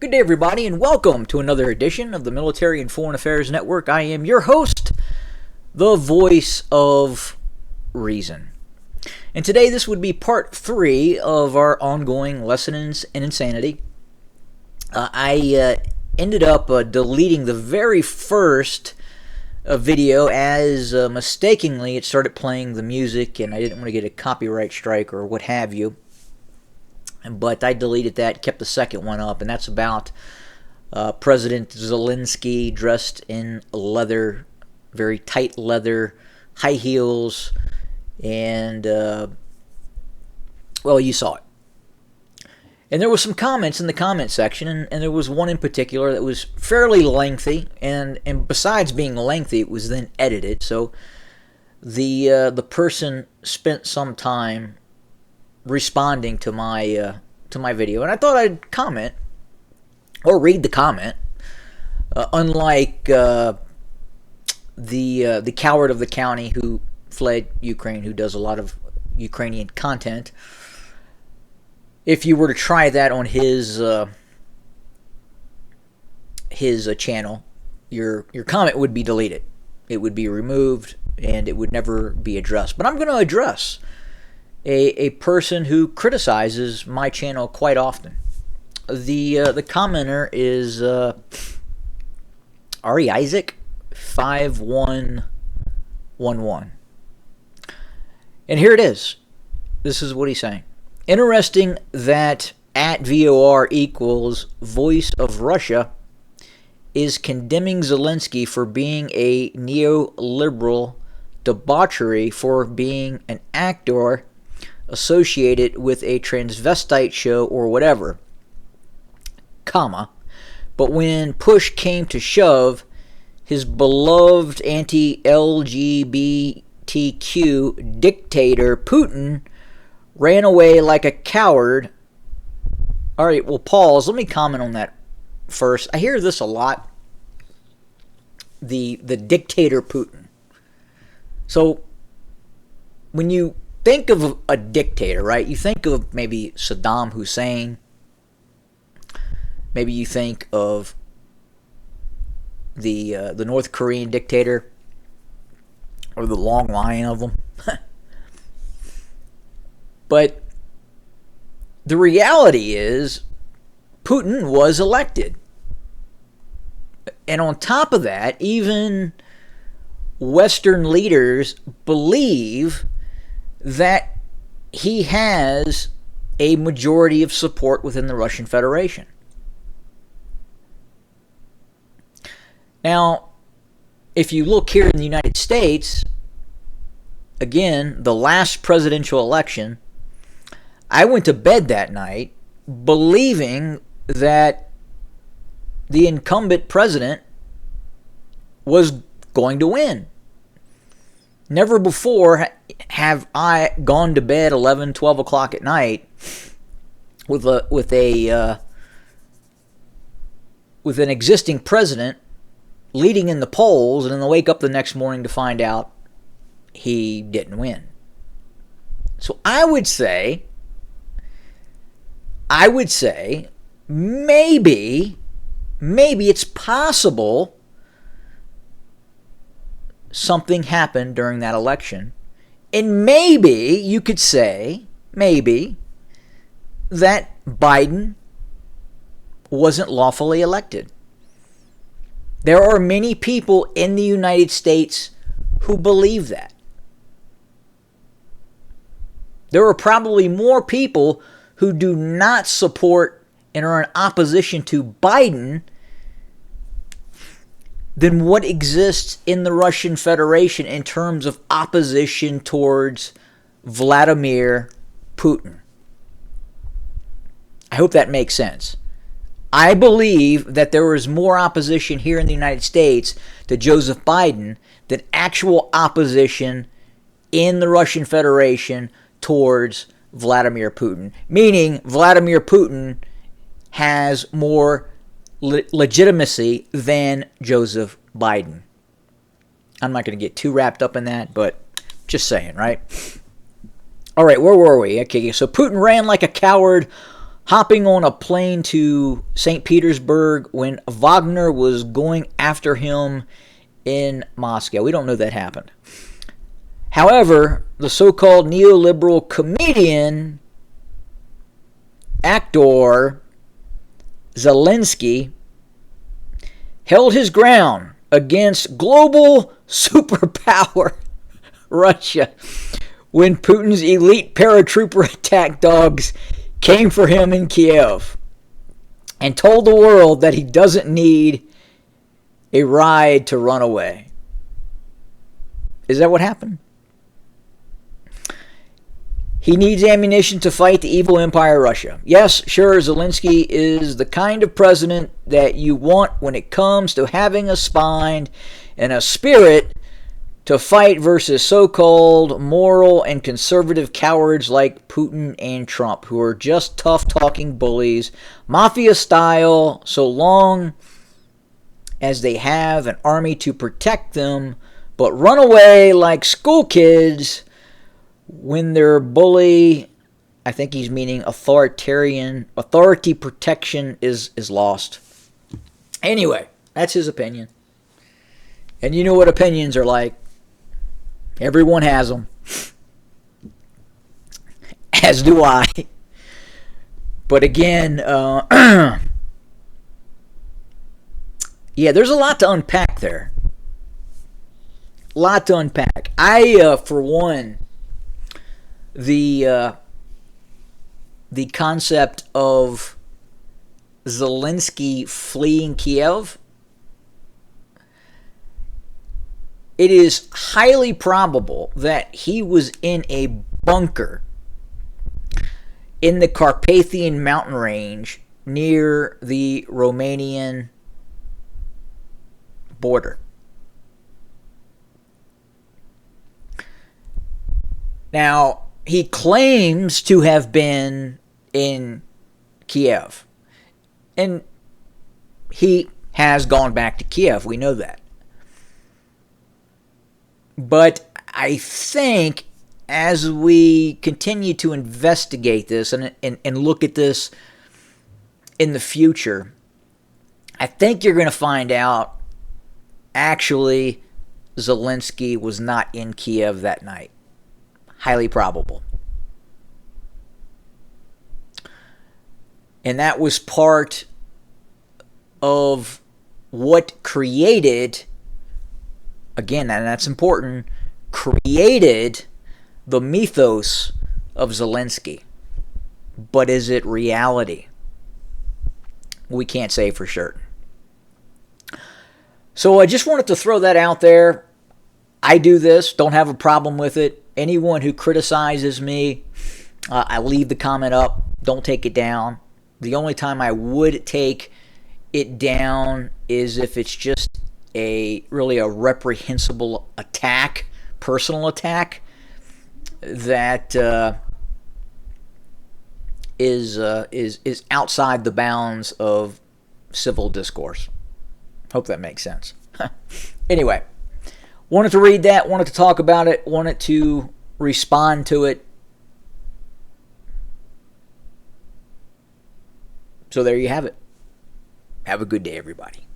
Good day, everybody, and welcome to another edition of the Military and Foreign Affairs Network. I am your host, the voice of reason. And today, this would be part 3 of our ongoing Lessons in Insanity. I ended up deleting the very first video as mistakenly it started playing the music, and I didn't want to get a copyright strike or what have you. But I deleted that, kept the second one up, and that's about President Zelensky dressed in leather, very tight leather, high heels, and, well, you saw it. And there was some comments in the comment section, and there was one in particular that was fairly lengthy, and besides being lengthy, it was then edited, so the person spent some time responding to my video, and I thought I'd comment or read the comment. Unlike the coward of the county who fled Ukraine, who does a lot of Ukrainian content, if you were to try that on his channel, your comment would be deleted. It would be removed, and it would never be addressed. But I'm going to address a person who criticizes my channel quite often. The commenter is Ari Isaac 5111, and here it is. This is what he's saying. Interesting that @VOR equals voice of Russia is condemning Zelensky for being a neoliberal debauchery, for being an actor associated with a transvestite show or whatever, comma, but when push came to shove, his beloved anti-LGBTQ dictator Putin ran away like a coward. All right, well, pause. Let me comment on that first. I hear this a lot, the dictator Putin. So when you think of a dictator, right? You think of maybe Saddam Hussein. Maybe you think of the North Korean dictator, or the long line of them. But the reality is, Putin was elected. And on top of that, even Western leaders believe that he has a majority of support within the Russian Federation. Now, if you look here in the United States, again, the last presidential election, I went to bed that night believing that the incumbent president was going to win. Never before have I gone to bed 11, 12 o'clock at night with an existing president leading in the polls, and then wake up the next morning to find out he didn't win. So I would say maybe it's possible something happened during that election. And maybe you could say, maybe, that Biden wasn't lawfully elected. There are many people in the United States who believe that. There are probably more people who do not support and are in opposition to Biden than what exists in the Russian Federation in terms of opposition towards Vladimir Putin. I hope that makes sense. I believe that there is more opposition here in the United States to Joseph Biden than actual opposition in the Russian Federation towards Vladimir Putin. Meaning Vladimir Putin has more legitimacy than Joseph Biden. I'm not going to get too wrapped up in that, but just saying, right? All right, where were we? Okay, so Putin ran like a coward hopping on a plane to St. Petersburg when Wagner was going after him in Moscow. We don't know that happened. However, the so-called neoliberal comedian, actor Zelensky held his ground against global superpower Russia when Putin's elite paratrooper attack dogs came for him in Kiev and told the world that he doesn't need a ride to run away. Is that what happened? He needs ammunition to fight the evil empire Russia. Yes, sure, Zelensky is the kind of president that you want when it comes to having a spine and a spirit to fight versus so-called moral and conservative cowards like Putin and Trump, who are just tough-talking bullies, mafia style, so long as they have an army to protect them, but run away like school kids when their bully, I think he's meaning authority protection is lost. Anyway, that's his opinion. And you know what opinions are like. Everyone has them. As do I. But again, yeah, there's a lot to unpack there. A lot to unpack. For one, the concept of Zelensky fleeing Kiev, it is highly probable that he was in a bunker in the Carpathian mountain range near the Romanian border. Now, he claims to have been in Kiev. And he has gone back to Kiev. We know that. But I think as we continue to investigate this and look at this in the future, I think you're going to find out actually Zelensky was not in Kiev that night. Highly probable. And that was part of what created, again, and that's important, created the mythos of Zelensky. But is it reality? We can't say for sure. So I just wanted to throw that out there. I do this, don't have a problem with it. Anyone who criticizes me, I leave the comment up. Don't take it down. The only time I would take it down is if it's just really a reprehensible attack, personal attack, that is outside the bounds of civil discourse. Hope that makes sense. Anyway. Wanted to read that, wanted to talk about it, wanted to respond to it. So there you have it. Have a good day, everybody.